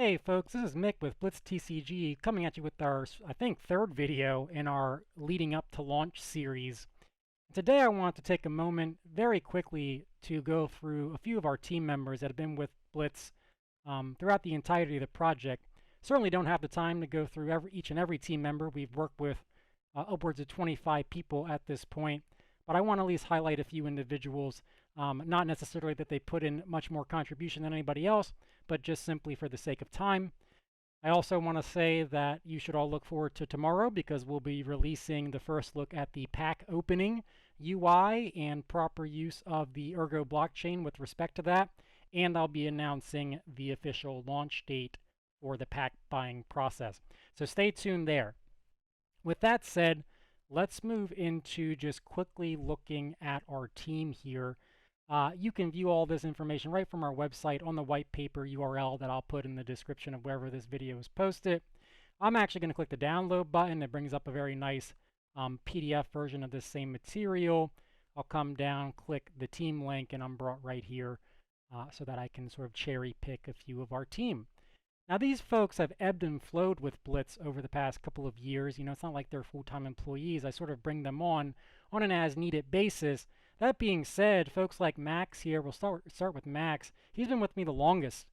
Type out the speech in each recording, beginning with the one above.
Hey folks, this is Mick with Blitz TCG coming at you with our, I think, third video in our leading up to launch series. Today I want to take a moment very quickly to go through a few of our team members that have been with Blitz throughout the entirety of the project. Certainly don't have the time to go through each and every team member. We've worked with upwards of 25 people at this point, but I want to at least highlight a few individuals, not necessarily that they put in much more contribution than anybody else, but just simply for the sake of time. I also want to say that you should all look forward to tomorrow because we'll be releasing the first look at the pack opening UI and proper use of the Ergo blockchain with respect to that. And I'll be announcing the official launch date for the pack buying process. So stay tuned there. With that said, let's move into just quickly looking at our team here. You can view all this information right from our website on the white paper URL that I'll put in the description of wherever this video is posted. I'm actually going to click the download button. It brings up a very nice PDF version of this same material. I'll come down, click the team link, and I'm brought right here so that I can sort of cherry pick a few of our team. Now, these folks have ebbed and flowed with Blitz over the past couple of years. You know, it's not like they're full-time employees. I sort of bring them on an as-needed basis. That being said, folks like Max here, we'll start with Max. He's been with me the longest.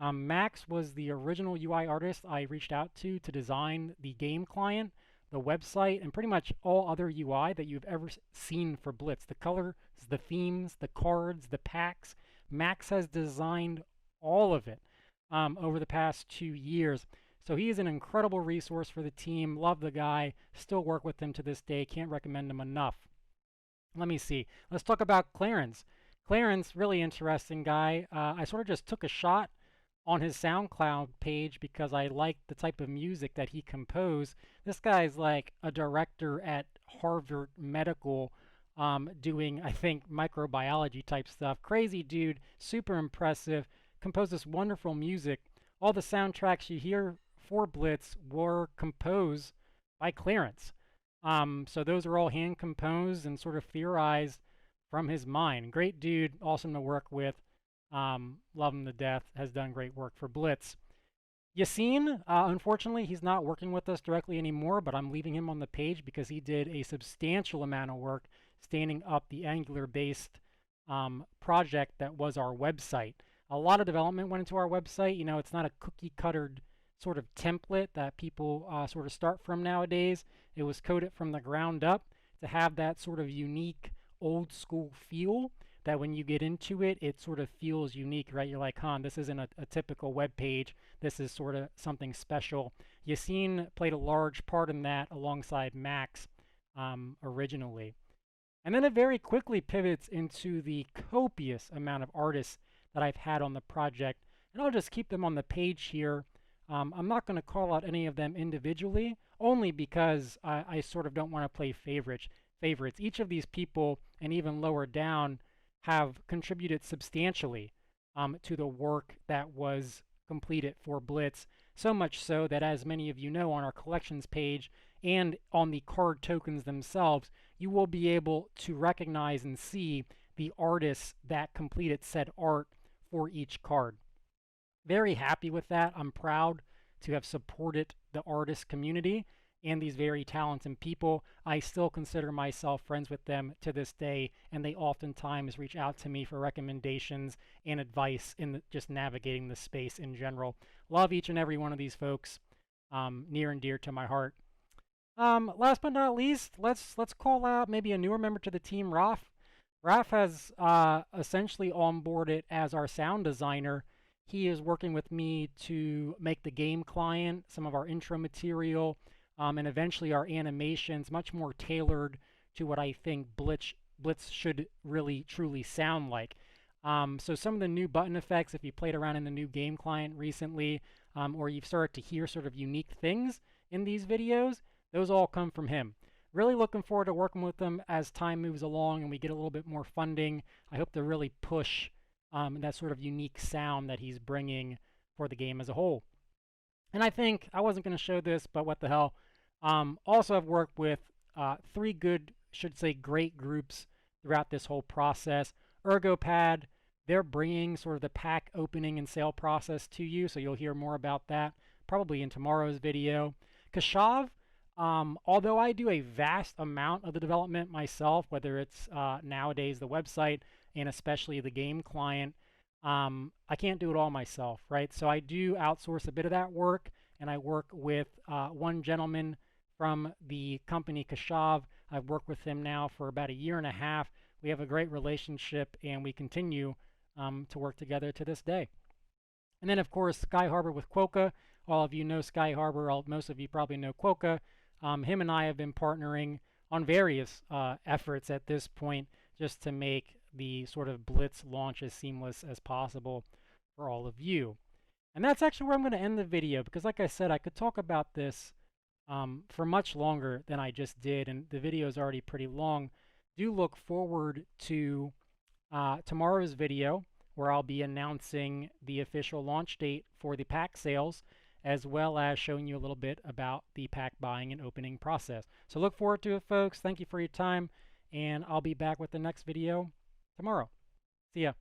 Max was the original UI artist I reached out to design the game client, the website, and pretty much all other UI that you've ever seen for Blitz. The colors, the themes, the cards, the packs. Max has designed all of it over the past 2 years. So he is an incredible resource for the team. Love the guy. Still work with him to this day. Can't recommend him enough. Let me see. Let's talk about Clarence. Clarence, really interesting guy. I sort of just took a shot on his SoundCloud page because I liked the type of music that he composed. This guy's like a director at Harvard Medical doing, I think, microbiology type stuff. Crazy dude, super impressive. Composed this wonderful music. All the soundtracks you hear for Blitz were composed by Clarence. So those are all hand composed and sort of theorized from his mind. Great dude, awesome to work with. Love him to death. Has done great work for Blitz. Yassine, unfortunately, he's not working with us directly anymore, but I'm leaving him on the page because he did a substantial amount of work standing up the Angular-based project that was our website. A lot of development went into our website. You know, it's not a cookie-cuttered sort of template that people sort of start from nowadays. It was coded from the ground up to have that sort of unique old school feel that when you get into it, it sort of feels unique, right? You're like, this isn't a typical web page. This is sort of something special. Yassine played a large part in that alongside Max originally. And then it very quickly pivots into the copious amount of artists that I've had on the project. And I'll just keep them on the page here. I'm not going to call out any of them individually, only because I sort of don't want to play favorites. Each of these people, and even lower down, have contributed substantially to the work that was completed for Blitz. So much so that, as many of you know, on our collections page and on the card tokens themselves, you will be able to recognize and see the artists that completed said art for each card. Very happy with that. I'm proud to have supported the artist community and these very talented people. I still consider myself friends with them to this day, and they oftentimes reach out to me for recommendations and advice in just navigating the space in general. Love each and every one of these folks. Near and dear to my heart. Last but not least, let's call out maybe a newer member to the team, Raf. Raf has essentially onboarded as our sound designer. He is working with me to make the game client, some of our intro material, and eventually our animations much more tailored to what I think Blitz should really truly sound like. So some of the new button effects, if you played around in the new game client recently, or you've started to hear sort of unique things in these videos, those all come from him. Really looking forward to working with them as time moves along and we get a little bit more funding. I hope to really push that sort of unique sound that he's bringing for the game as a whole. And I think, I wasn't going to show this, but what the hell. Also, I've worked with 3 great groups throughout this whole process. ErgoPad, they're bringing sort of the pack opening and sale process to you, so you'll hear more about that probably in tomorrow's video. Kashav, although I do a vast amount of the development myself, whether it's nowadays the website and especially the game client, I can't do it all myself, right? So I do outsource a bit of that work, and I work with one gentleman from the company Kashav. I've worked with him now for about a year and a half. We have a great relationship, and we continue to work together to this day. And then, of course, Sky Harbor with Quokka. All of you know Sky Harbor. Most of you probably know Quokka. Him and I have been partnering on various efforts at this point just to make the sort of Blitz launch as seamless as possible for all of you. And that's actually where I'm going to end the video, because like I said, I could talk about this for much longer than I just did, and the video is already pretty long. Do look forward to tomorrow's video, where I'll be announcing the official launch date for the pack sales, as well as showing you a little bit about the pack buying and opening process. So look forward to it, folks. Thank you for your time, and I'll be back with the next video tomorrow. See ya.